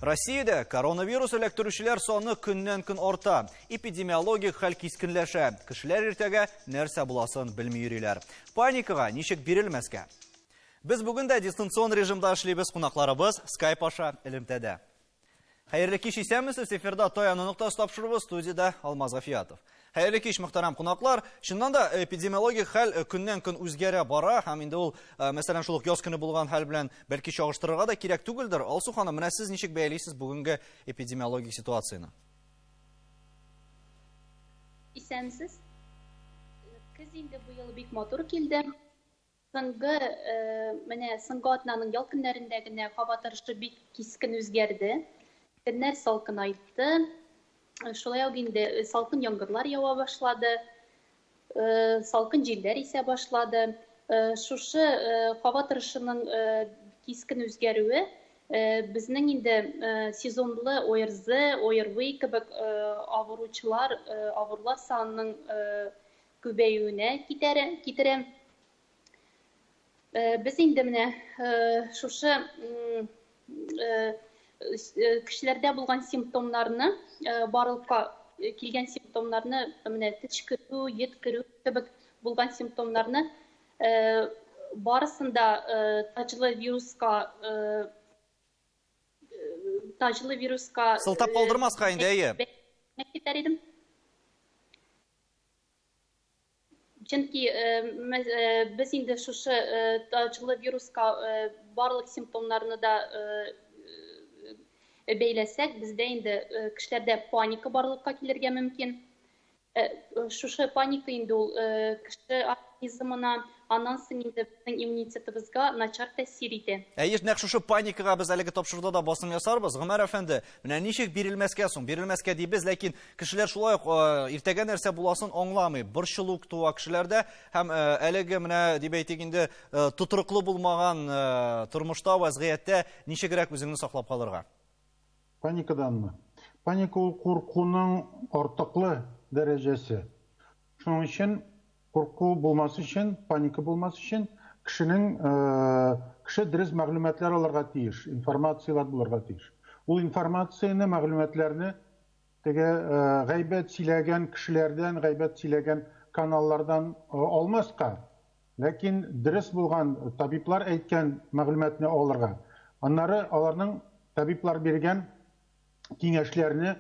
Россияда коронавирус электөрүчеләр саны көннән-көн арта. Эпидемиологик хәл кискенләшә. Кешеләр иртәгә нәрсә буласын белми йөриләр. Паникага ничек бирелмәскә? Без бүген дә дистанцион режимда эшлибез, кунакларыбыз Skype аша элемтәдә. Хәерле кич, исәнмесез? Эфирда Таяны нуктасы тапшырыбыз, студияда Алмаз Гафиятов. Хәерле кич, мөхтәрәм кунаклар. Чыннан да эпидемиологик хәл көннән-көн үзгәрә бара, һәм инде ул, мәсәлән, шул ук яз көне булган хәл белән бәлки чагыштырырга да кирәк түгелдер. Алсу ханым, менә сез ничек бәялисез бүгенге эпидемиологик ситуацияны? Исәнсез. Көз инде бу ел бик матур килде. Соңгы менә соңгы атнаның ял көннәрендә генә һава торышы бик кискен үзгәрде. Көннәр салкынайтты. Шулай ук инде салкын яңгырлар ява башлады. Салкын җилләр исә башлады. Шушы һава торышының кискен үзгәрүе безнең инде сезонлы ОРЗ, ОРВИ кебек авырулар санының күбәюенә китерә. Без инде менә шушы кешеләрдә булган симптомнарны, барлыкка килгән симптомнарны, менә төшкерү, йөткерү кебек булган симптомнарны барысында таҗлы вируска Сылтап калдырмаска инде, әйе. Чөнки без инде шушы таҗлы вируска барлык симптомнарны да бәйләсәк, бездә инде кешеләрдә паника барлыкка килергә мөмкин. Шушы паника инде ул кеше организмына, аннан соң инде безнең иммунитетыбызга начар тәэсир итә. Әйе, нәкъ шушы паникага без әлеге тапшыруда да басым ясарбыз. Гомәр әфәнде, менә ничек бирелмәскә соң? Бирелмәскә дибез, ләкин кешеләр шулай ук иртәгә нәрсә буласын аңламый. Борчылук туа кешеләрдә һәм әлеге менә дип әйтик инде тотрыклы булмаган тормышта, вазгыятьтә ничегрәк үзеңне саклап калырга? Паникаданмы? Паника ул куркуның артыклы дәрәҗәсе. Шуның өчен курку булмас өчен, паника булмас өчен кеше дөрес мәгълүматлар алырга тиеш, информациялар булырга тиеш. Ул информацияны, мәгълүматларны теге гайбәт сөйләгән кешеләрдән, гайбәт сөйләгән каналлардан алмаска, ләкин дөрес булган табиблар әйткән мәгълүматны алырга. Аннары аларның табиблар биргән киңәшләрне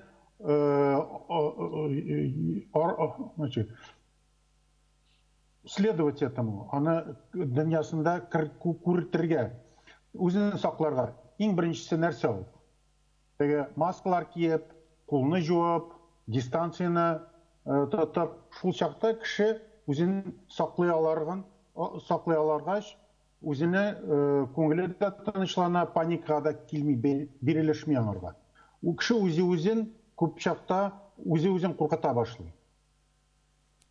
следовать этому, аны дөньясында күртергә, үзен сакларга. Иң беренчесе нәрсә ул? Теге маскалар киеп, кулны жуып, дистанцияны тотып, шул чакта кеше үзен саклый аларгач, үзенә күңеле дә тынычлана, паникага да килми, бирелешми аңарга. У кеше үзе-үзен күп чакта үзе-үзен куркыта башлый.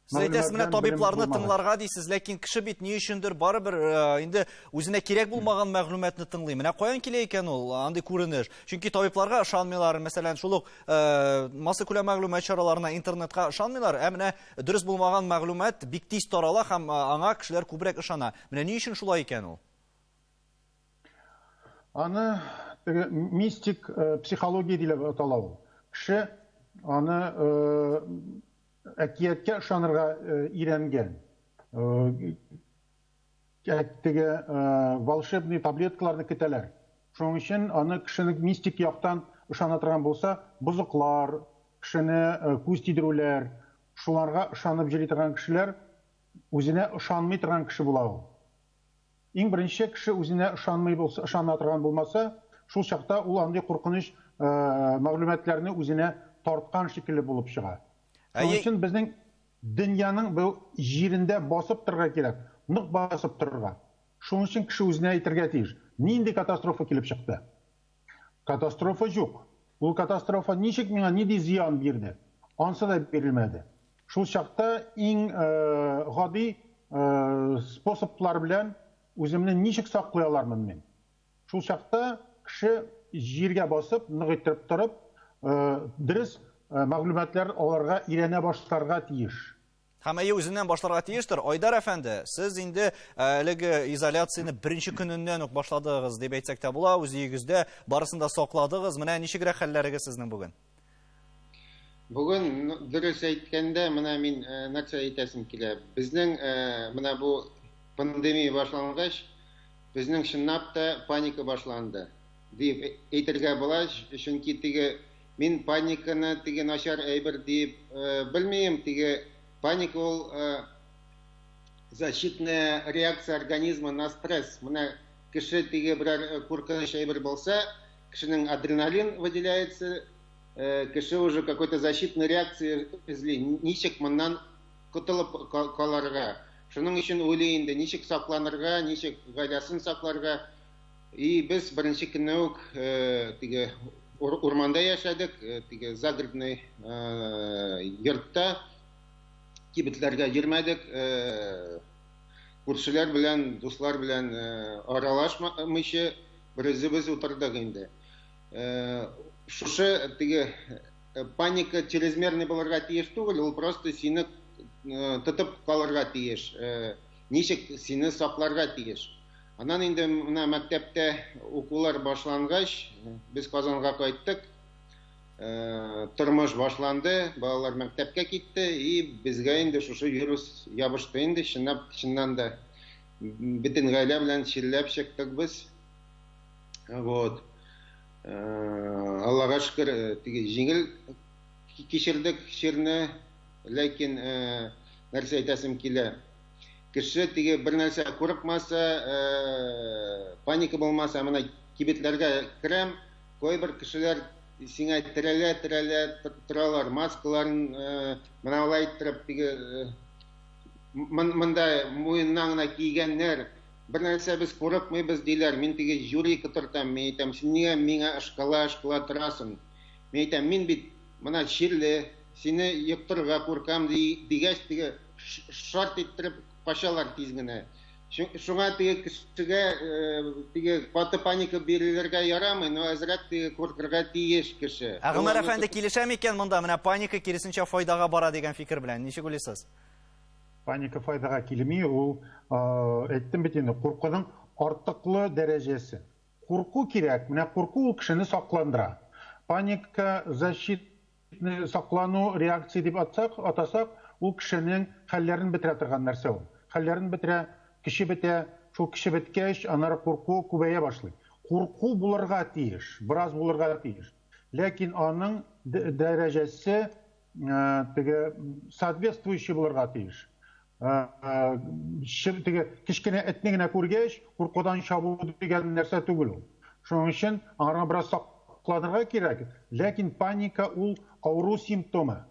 Сез әйтәсез, менә табибларны тыңларга дисез, ләкин кеше бит ни өчендер барыбер инде үзенә кирәк булмаган мәгълүматны тыңлый. Менә каян килә икән ул андый күренеш? Чөнки табибларга ышанмыйлар, мәсәлән, шул ук масса күләм мәгълүмат чараларына, интернетка ышанмыйлар, менә дөрес булмаган мәгълүмат бик тиз тарала һәм аңа кешеләр күбрәк ышана. Менә ни өчен шулай икән ул? Аны мистик психология дип атала ул. Кеше аны әкияткә ышанырга өйрәнгән. Теге волшебный таблеткаларны көтәләр. Шуның өчен аны кешенең мистик яктан ышана торган булса, бузыклар, кешене күз тидерүләр, шуларга ышанып йөри торган кешеләр үзенә ышанмый торган кеше була ул. Иң беренче кеше үзенә ышанмый булса, ышана торган булмаса, шул чакта ул андый куркыныч мәгълүматларны үзенә тарткан шикелле булып чыга. Шуның өчен безнең дөньяның бу җирендә басып торырга кирәк, нык басып торырга. Шуның өчен кеше үзенә әйтергә тиеш. Нинди катастрофа килеп чыкты? Катастрофа юк. Ул катастрофа ничек миңа нинди зыян бирде? Ансы да бирелмәде. Шул чакта иң гади способлар белән үземне ничек саклый алармын мин? Шул чакта кеше җиргә басып, нык итеп торып, дөрес мәгълүматлар аларга өйрәнә башларга тиеш. Һәм әйе үзеннән башларга тиештер. Айдар әфәнде, сез инде әлеге изоляцияны беренче көненнән үк башладыгыз дип әйтсәк тә була, үз өегездә барысын да сакладыгыз. Менә ничегрәк хәлләрегез сезнең бүген? Бүген дөрес әйткәндә, менә мин нәрсә әйтәсем килә. Безнең менә бу пандемия башлангач, безнең чынлап та паника башланды дип әйтергә була, чөнки теге мин паниканы теге начар әйбер дип белмим, теге паника ул защитная реакция организма на стресс. Менә кеше теге берәр куркыныч әйбер булса, кешенең адреналин выделяется, кеше уже какой-то защитной реакции эзли. Ничек моннан котылып каларга. Шуның өчен уйлый инде, ничек сакланырга, ничек гаиләсен сакларга. И без беренче көнне үк теге урманда яшәдек, теге загородный йортта. Кибетләргә йөрмәдек, күршеләр белән, дуслар белән аралашмыйча беребез утырдык инде. Шушы теге паника чрезмерный булырга тиеш түгел, ул просто сине тотып калырга тиеш. Ничек сине сакларга тиеш. Аннан инде менә мәктәптә укулар башлангач, без Казанга кайттык. Тормыш башланды, балалар мәктәпкә китте, и безгә инде шушы вирус ябышты инде, чыннан да бөтен гаилә белән чилләп чыктык без. Вот. Аллага шөкер, теге җиңел кичердек чирне, ләкин нәрсә әйтәсем килә. Кеше теге бер нәрсә курыкмаса, паника булмаса, менә кибетләргә керәм, кайбер кешеләр сиңа терәлә торалар, маскаларын менә алай иттереп, теге монда муеннан гына кигәннәр. Бер нәрсә без курыкмыйбыз диләр. Мин теге жюрика тортам, мин әйтәм, син нигә миңа ышкала торасың? Мин әйтәм, мин бит менә чирле, сине йоктырга куркам дигәч, теге шарт иттереп качалар тиз генә. Шуңа теге кешегә теге каты паника бирелергә ярамый, но әзрәк теге куркырга тиеш кеше. Гомәр әфәнде, килешәме икән монда менә паника киресенчә файдага бара дигән фикер белән? Ничек уйлыйсыз? Паника файдага килми, ул әйттем бит инде, куркуның артыклы дәрәҗәсе. Курку кирәк, менә курку ул кешене сакландыра. Паника защитный саклану реакция дип атасак, ул кешенең хәлләрен бетерә торган нәрсә ул. Хәлләрен бетерә, кеше бетә, шул кеше беткәч, аннары курку күбәя башлый. Курку булырга тиеш, бераз булырга тиеш. Ләкин аның дәрәҗәсе теге соответствующий булырга тиеш. Теге кичкенә этне генә күргәч, куркудан чабу дигән нәрсә түгел ул. Шуның өчен аңа бераз сакланырга кирәк. Ләкин паника ул авыру симптомы.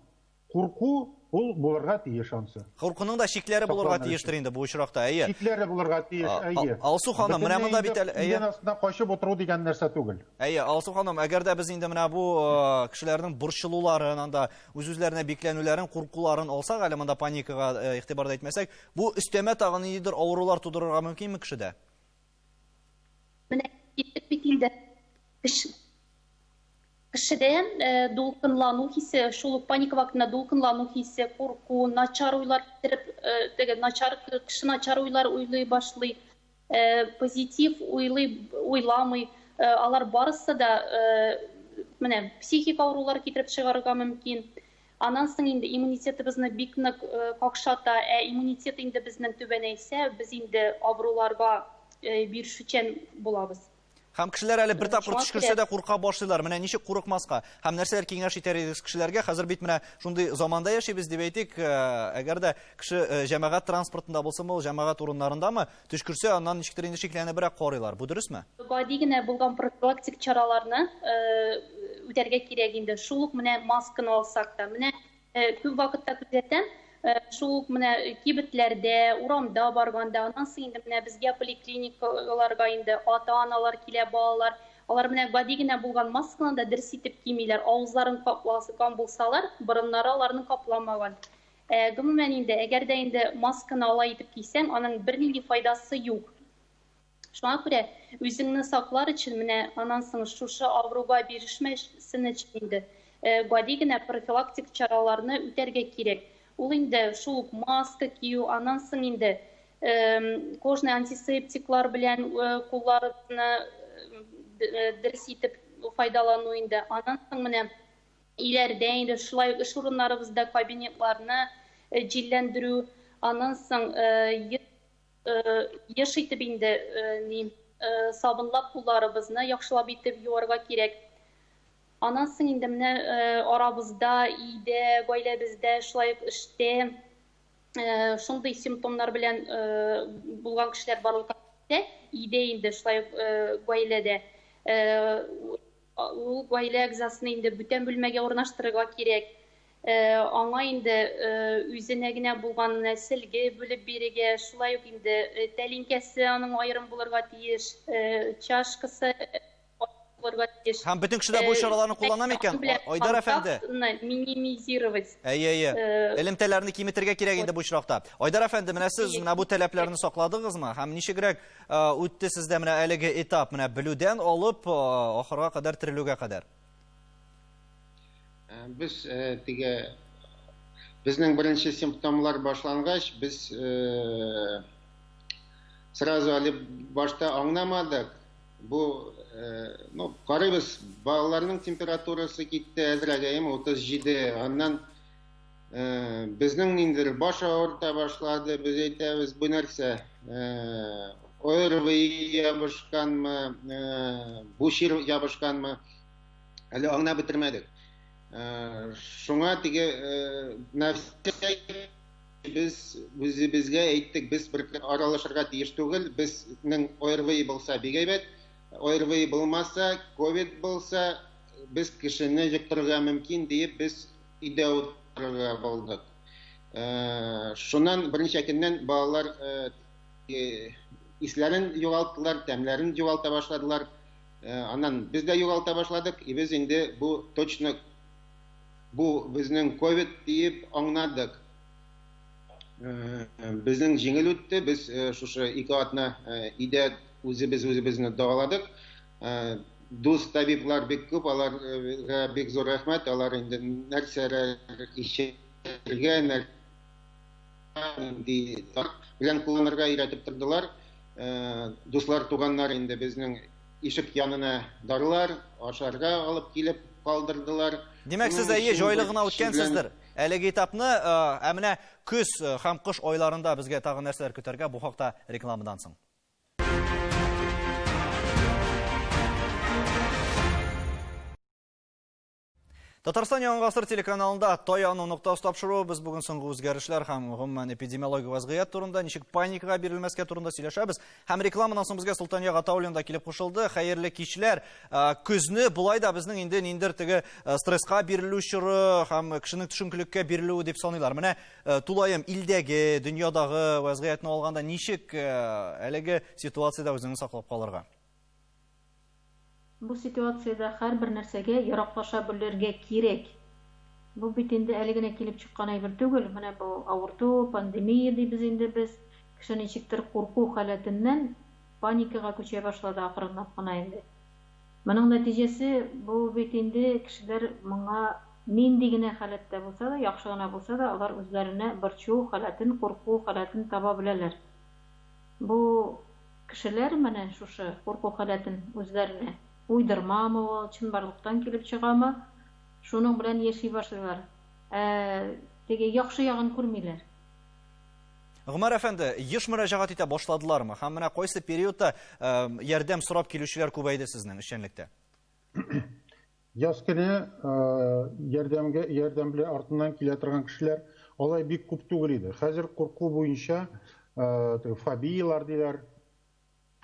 Курку ул булырга тиеш ансы. Куркуның да шикләре булырга тиештер инде бу очракта, әйе. Шикләре булырга тиеш, әйе. Алсу ханым, менә монда бит әйе. Астына качып утыру дигән нәрсә түгел. Әйе, Алсу ханым, әгәр дә без инде менә бу кешеләрнең борчылуларын, анда үз-үзләренә бикләнүләрен, куркуларын алсак, әле монда паникага игътибарда итмәсәк, бу өстәмә тагын нидер авырулар тудырырга мөмкинме кешедә? Менә китеп бит инде. Кешедә дулкынлану хисе, шул паника вакытында дулкынлану хисе, курку, начар уйлар китереп, теге кеше начар уйлар уйлый башлый, позитив уйламый, алар барысы да менә психик авырулар китереп чыгарырга мөмкин. Аннан соң инде иммунитетыбызны бик нык какшата, иммунитет инде безнең түбәнәйсә, без инде авыруларга бирешүчән булабыз. Һәм кешеләр әле бер тапкыр төшкерсә дә курка башлыйлар. Менә ничек курыкмаска? Һәм нәрсәләр киңәш итәр идегез кешеләргә? Хәзер бит менә шундый заманда яшибез дип әйтик, әгәр дә кеше җәмәгать транспортында булсамы, ул җәмәгать урыннарындамы, төшкерсә, аннан ничектер инде шикләнебрәк карыйлар. Бу дөресме? Гади генә булган профилактик чараларны үтәргә кирәк инде. Шул ук менә масканы алсак та, менә күп вакытта күзәтәм, шул ук менә кибетләрдә, урамда барганда, аннан соң инде менә безгә поликлиникаларга инде ата-аналар килә, балалар, алар менә гади генә булган масканы да дөрес итеп кимиләр, авызларын каплаган булсалар, борыннары аларның капламаган. Гомумән инде, әгәр дә инде масканы алай итеп кисәң, аның бернинди файдасы юк. Шуңа күрә үзеңне саклар өчен менә аннан соң шушы авыруга бирешмәсен өчен инде гади генә профилактик чараларны үтәргә кирәк. ул инде шул ук маска кию, аннан соң инде кожный антисептиклар белән кулларны дөрес итеп файдалану инде. Аннан соң менә иләрдә инде шулай эш урыннарыбызда кабинетларны җилләндерү, аннан соң еш итеп инде сабынлап кулларыбызны яхшылап итеп юарга кирәк. Аннан соң инде менә арабызда, өйдә, гаиләбездә, шулай ук эштә шундый симптомнар белән булган кешеләр барлыкка китә, өйдә инде шулай ук гаиләдә ул гаилә әгъзасын инде бүтән бүлмәгә урнаштырырга кирәк. Аңа инде үзенә генә булган нәселгә бүлеп бирергә, шулай ук инде тәлинкәсе аның аерым булырга тиеш, чашкасы булырга тиеш. Һәм бөтен кешеләр бу чараларны куллана микән? Айдар әфәнде. Минимизировать. Элемтәләрне киметергә кирәк инде бу очракта. Айдар әфәнде, менә сез менә бу таләпләрне сакладыгызмы? Һәм ничегрәк үтте сездә менә әлеге этап, менә белүдән алып ахырга кадәр терелүгә кадәр? Biz bizning birinchi simptomlar boshlangach, biz sразу başta anlamadık. Bu qaraymiz, balalarning temperaturasi ketdi, azragayim 37. Ondan bizning indir bosh og'rita boshladi. Biz aytamiz, bu narsa ORVI yabishganmi, bu shir yabishganmi, hali anglab bitirmadik. Şuna biz bizga aytdik, biz bir aralashirga tiyиш tug'il, bizning ORVI bo'lsa begaybat, ORVI bo'lmasa, COVID bo'lsa, biz kishini yuqtirishga mumkin deb biz uyda o'tirishga bo'ldik. Shundan birinchi kundan bolalar islarini yo'qotdilar, ta'mlarini yo'qota boshladilar. Ondan biz de yo'qota boshladik. Biz endi bu точно bu bizning COVID deyip anladık. Bizning jengil o'tdi. Biz şu iki atna ide o'zimizni davoladik. Do'st tabiblar bek ko'p, ularga bek zo'r rahmat. Ular endi narsalar ishga bilan kullanırga öğretip turdilar. Do'stlar, tuganlar endi bizning eshik yanına darlar, aşarga alıp kelip kaldırdılar. Demek siz de iyi joylığına o'tkansizdir. Әлеге этапны әмінә күз һәм кыш айларында безгә тагын нәрсәләр көтәргә, бу хакта рекламадан соң. Татарстан Яңа гасыр телеканалында Таяну нуктасы тапшыру. Без бүген соңгы үзгәрешләр һәм гомумән эпидемиологик вазгыять турында, ничек паникага бирелмәскә турында сөйләшәбез. Һәм рекламадан соң безгә Солтания Гатауллин да килеп кушылды. Хәерле кичләр. Күзне булай да безнең инде ниндер теге стресска бирелү чоры һәм кешенең төшенкелеккә бирелү дип саныйлар. Менә тулаем илдәге, дөньядагы вазгыятны алганда ничек әлеге ситуациядә үзеңне саклап калырга? Bu ситуацияда һәрбер нәрсәгә яраклаша белергә кирәк. Бу бит инде әлегенә килеп чыккан әйбер түгел. Менә бу авырту, пандемия дибез инде без. Кеше ничектер курку халәтеннән паникага күчә башлады акырынлап кына инде. Моның нәтиҗәсе бу бит инде кешеләр моңа нинди генә халәттә булса да, яхшы гына булса да, алар үзләренә борчу халәтен, курку халәтен таба беләләр. Бу кешеләр менә шушы курку халәтен үзләренә уйдырмамы ул, чынбарлыктан килеп чыгамы, шуның белән яши башлыйлар. Теге яхшы ягын күрмиләр. Гомар әфәнде, еш мөрәҗәгать итә башладылармы? Һәм менә кайсы периодта ярдәм сорап килүчеләр күбәйде сезнең эшчәнлектә? Яз көне ярдәм белән артыннан килә торган кешеләр алай бик күп түгел иде. Хәзер курку буенча фобиялар диләр.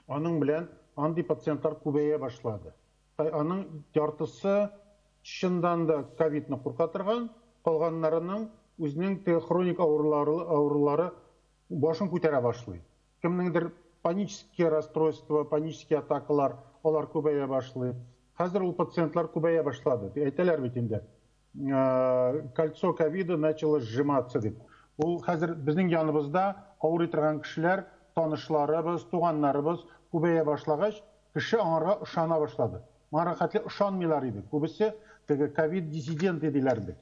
Аның белән андый пациентлар күбәя башлады. Аның яртысы чыннан да ковидны курка торган, калганнарының үзенең хроник авырулары башын күтәрә башлый. Кемнеңдер панические расстройства, панические атакалар, алар күбәя башлый. Хәзер ул пациентлар күбәя башлады. Әйтәләр бит инде. Кольцо ковида начало сжиматься дип. Ул хәзер безнең яныбызда авырый торган кешеләр, танышларыбыз, туганнарыбыз күбәя башлагач, кеше аңарга ышана башлады. Маңа хәтле ышанмыйлар иде. Күбесе теге ковид диссидент диләр бит.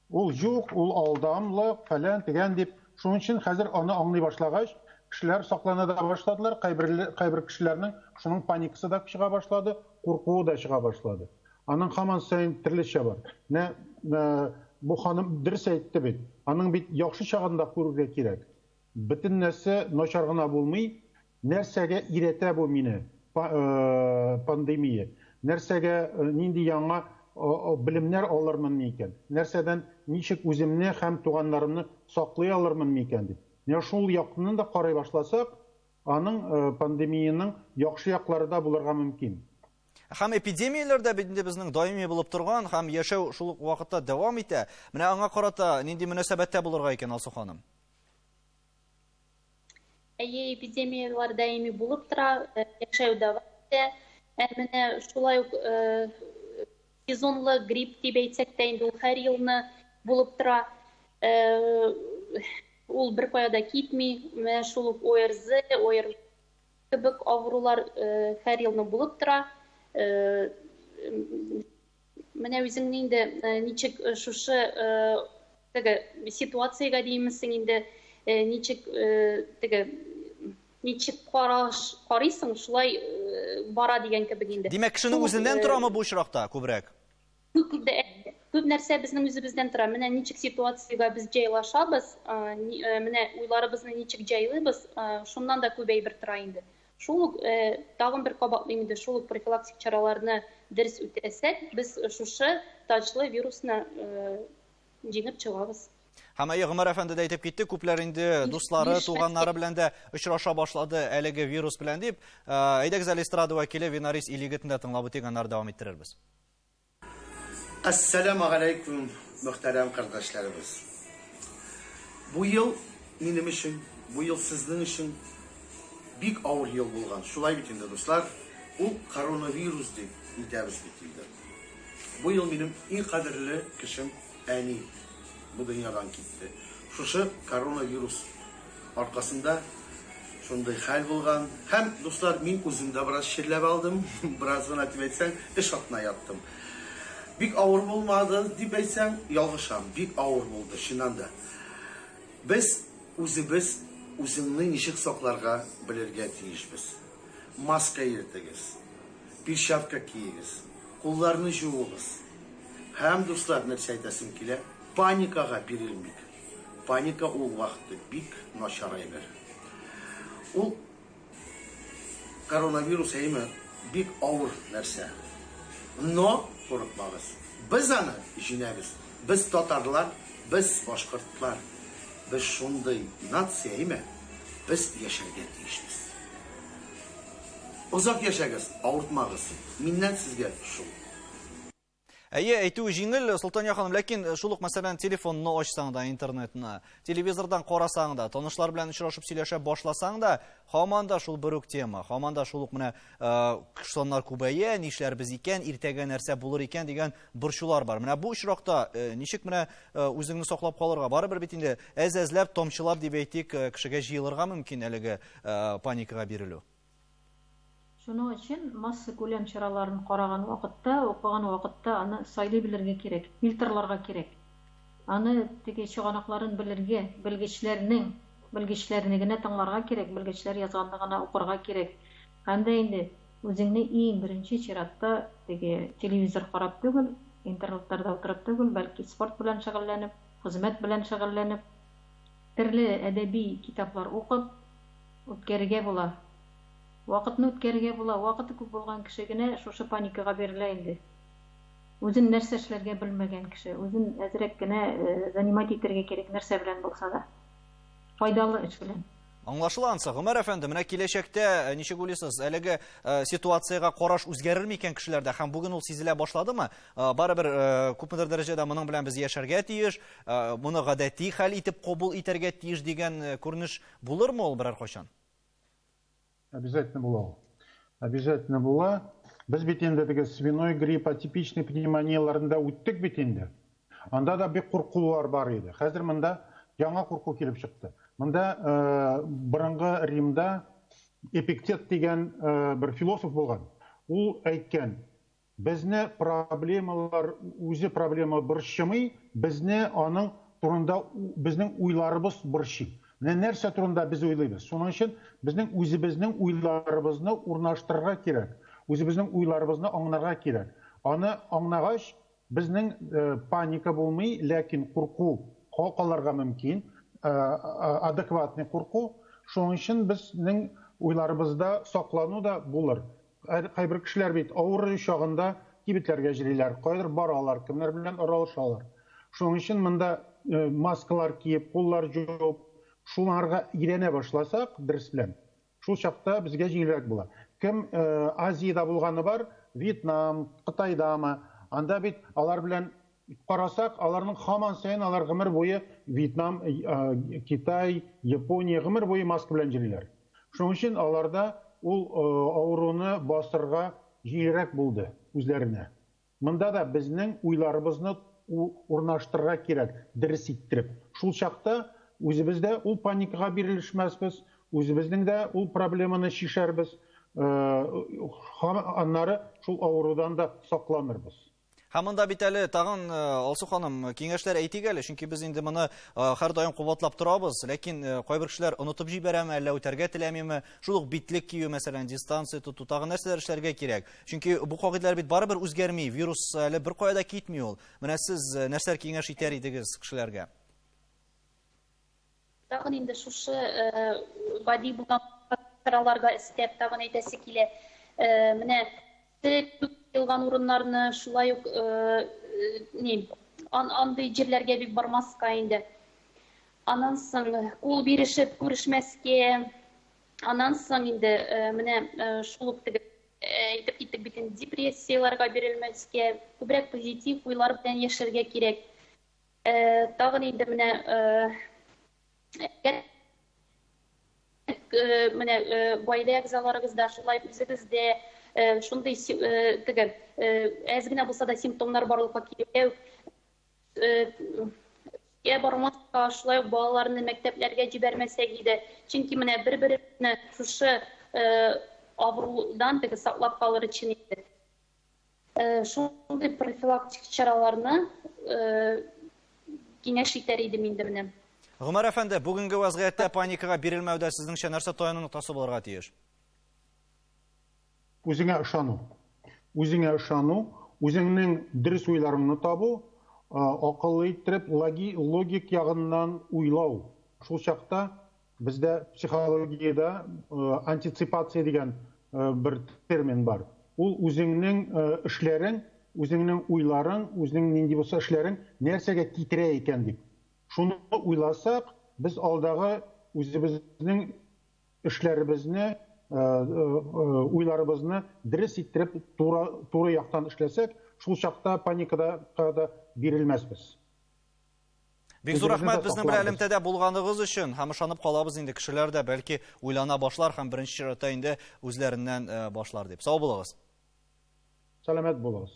Ул юк, ул алдамлык, фәлән, тигән дип. Шуның өчен хәзер аны аңлый башлагач, кешеләр саклана да башладылар, кайбер кешеләрнең шуның паникасы да чыга башлады, куркуы да чыга башлады. Аның һаман сайын төрлечә бар. Бу ханым дөрес әйтте бит. Аның бит яхшы чагында күрергә кирәк. Бөтен нәрсә начар гына булмый. Нәрсәгә иретә бу мине пандемия? Нәрсәгә нинди яңа белемнәр алырмын микән? Нәрсәдән ничек үземне һәм туганнарымны саклый алырмын микән дип. Менә шул якны да карый башласак, аның пандемияның яхшы яклары да булырга мөмкин. Һәм эпидемияләрдә безнең даими булып торган һәм яшәү шул ук вакытта дәвам итә. Менә аңа карата нинди мөнәсәбәттә булырга икән, Алсу ханым? Эпидемиялар даими булып тора, яшәү дәвам итә. Менә шулай ук сезонлы грипп дип әйтсәк тә инде ул һәр елны булып тора. Ул бер кая китми. Менә шул ук ОРЗ, ОРВИ кебек авырулар һәр елны булып тора. Менә үзең инде ничек шушы ситуациягә димесең инде ничек карыйсың, шулай бара дигән кебек инде. Димәк, кешенең үзеннән торамы бу очракта күбрәк? Күп нәрсә безнең үзебездән тора. Менә ничек ситуациягә без җайлашабыз, менә уйларыбызны ничек җайлыйбыз, шуннан да күп әйбер тора инде. Шул ук тагын бер кабатлыйм инде, шул ук профилактик чараларны дөрес үтәсәк, без шушы таҗлы вирусны җиңеп чыгабыз. Һәм Гомәр әфәнде дә әйтеп китте, күпләр инде дуслары, туганнары белән дә очраша башлады әлеге вирус белән дип. Әйдәгез әле эстрада вәкиле Винарис Илигетне тыңлап үтегәннәр дәвам иттерербез. Ассаламу алейкум, мөхтәрәм кардәшләребез. Бу ел минем өчен, бу ел сезнең өчен бик авыр ел булган. Шулай бит инде, дуслар, ул коронавирус дип әйтәбез бит инде. Бу ел минем иң кадерле кешем әни бу дөньядан китте. Шушы коронавирус аркасында шундай хәл булган. Һәм дуслар, мин үземдә бераз ширләп алдым, бераз гына дип әйтсәң, эш атына яттым. Бик авыр булмады дип әйтсәң, ялгышам. Бик авыр булды, чыннан да. Без үзебез үзеңне ничек сакларга белергә тиешбез. Маска иртегез, перчатка киегез, кулларны жуыгыз. Һәм дуслар, нәрсә әйтәсем килә, паникага бирелмик. Паника ул вакытта бик начар әйбер. Ул коронавирус әйме бик авыр нәрсә. Но курыкмагыз. Без аны җиңәбез. Без татарлар, без башкортлар. Biz şunday nasiya ime, biz yaşarga tiyişmiz. Uzak yaşagız, avırtmağız. Minnet sizge şul. Әйтү җиңел, Солтания ханым, ләкин шул ук мәсәлән телефонны ачсаң да, интернетны, телевизордан карасаң да, танышлар белән очрашып сөйләшә башласаң да, һаман да шул бер үк тема, һаман да шул ук менә саннар күбәя, нишләрбез икән, иртәгә нәрсә булыр икән дигән борчулар бар. Менә бу очракта ничек менә үзеңне саклап калырга, барыбер бит инде әз-әзләп, томчылап дип әйтик, кешегә җыелырга мөмкин әлеге паникага бирелү. Шуның өчен масса күләм чараларын караган вакытта, укыган вакытта аны сайлый белергә кирәк, фильтрларга кирәк. Аны теге чыганакларын белергә, белгечләрне генә тыңларга кирәк, белгечләр язганны гына укырга кирәк. Һәм дә инде үзеңне иң беренче чиратта теге телевизор карап түгел, интернеттарда утырып түгел, бәлки спорт белән шөгыльләнеп, хезмәт белән шөгыльләнеп, төрле әдәби китаплар укып үткәрергә була. Вакытны үткәрергә була. Вакыты күп булган кеше генә шушы паникага бирелә инде. Үзен нәрсә эшләргә белмәгән кеше, үзен әзрәк кенә занимать итәргә кирәк нәрсә белән булса да. Файдалы эш белән. Аңлашыланса, Гомәр әфәнде, менә киләчәктә ничек уйлыйсыз, әлеге ситуацияга караш үзгәрерме икән кешеләрдә һәм бүген ул сизелә башладымы? Барыбер күпмедер дәрәҗәдә моның белән без яшәргә тиеш, моны гадәти хәл итеп кабул итәргә тиеш дигән күренеш булырмы ул берәр кайчан? Обязательно була. Обязательно була. Без бит инде теге свиной грипп, атипичный пневмонияларында үттек бит инде. Анда да бик куркулар бар иде. Хәзер монда яңа курку килеп чыкты. Монда борынгы Римда Эпиктет дигән бер философ булган. Ул әйткән, безне проблемалар үзе проблема борчымый, безне аның турында безнең уйларыбыз борчый. Нәрсә турында без уйлыйбыз? Шуның өчен безнең үзебезнең уйларыбызны урнаштырырга кирәк. Үзебезнең уйларыбызны аңларга кирәк. Аны аңлагач, безнең паника булмый, ләкин курку калырга мөмкин, адекватный курку. Шуның өчен безнең уйларыбызда саклану да булыр. Кайбер кешеләр бит авыр чагында кибетләргә җырлыйлар, кайдыр баралар, кемнәр белән аралашалар. Шуның өчен монда маскалар киеп, куллар җуып, шуларга өйрәнә башласак, дөрес белән, шул чакта безгә җиңелрәк була. Кем Азиядә булганы бар, Вьетнам, Кытайдамы, анда бит алар белән карасак, аларның һаман саен алар гомер буе Вьетнам, Китай, Япония гомер буе маска белән җырлыйлар. Шуның өчен аларда ул авыруны басырга җиңелрәк булды үзләренә. Монда да безнең уйларыбызны урнаштырырга кирәк, дөрес иттереп. Шул чакта үзебездә ул паникага бирелешмәсбез, үзебезнең дә ул проблеманы шишәрбез, аннары шул авырудан да сакланырбыз. Хамында бит әле тагын Алсу ханым киңәшләр әйтик әле, чөнки без инде моны һәр даим кубатлап торабыз, ләкин кайбер кешеләр унытып җибәрәме, әллә үтәргә теләмиме, шул ук битлек кию, мәсәлән, дистанция тоту, тагын нәрсәләр эшләргә кирәк. Чөнки бу кагыйдәләр бит барыбер үзгәрми, вирус әле бер кая да китми ул. Менә сез нәрсәләр киңәш итәр идегез кешеләргә? Тагын инде шушы гади булган караларга истәп тагын әйтәсе килә. Менә тыгылган урыннарны шулай ук андый җирләргә бик бармаска инде. Аннан соң кул бирешеп күрешмәскә, аннан соң инде менә шул ук әйтеп киттек бит инде депрессияларга бирелмәскә, күбрәк позитив уйлар белән яшәргә кирәк. Тагын инде менә гаилә әгъзаларыгызда шулай үзегездә шундай әз генә булса да симптомнар барлыкка килә. Бармаска, шулай балаларны мәктәпләргә җибәрмәсәк иде. Чөнки менә бер-берне шушы авырудан саклап калыр өчен иде. Шундый профилактик чараларны киңәш итәр идем инде менә. Гомәр әфәнде, бүгенге вазгыятьтә паникага бирелмәүдә сезнеңчә нәрсә таяну ноктасы булырга тиеш? Үзеңә ышану. Үзеңә ышану, үзеңнең дөрес уйларыңны табу, акыллы иттереп, логик ягыннан уйлау. Шул чакта бездә психологиядә антиципация дигән бер термин бар. Ул үзеңнең эшләрең, үзеңнең уйларың, үзеңнең нинди булса эшләрең нәрсәгә китерә икән дип. Шуны уйласак, без алдагы үзебезнең эшләребезне, уйларыбызны дөрес иттереп, туры яктан эшләсәк, шул чакта паникага да бирелмәсбез. Бик зур рәхмәт безнең белән элемтәдә булганыгыз өчен. Һәм ышанып калабыз инде кешеләр дә бәлки уйлана башлар һәм беренче чиратта инде үзләреннән башлар дип. Сау булыгыз. Сәламәт булыгыз.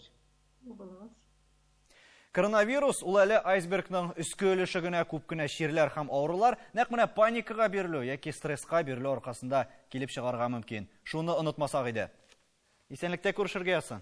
Коронавирус ул әле айсбергның өске өлеше генә күп кенә чирләр һәм авырулар нәкъ менә паникага бирелү яки стресска бирелү аркасында килеп чыгарга мөмкин. Шуны онытмасак иде. Исәнлектә күрешергә язсын.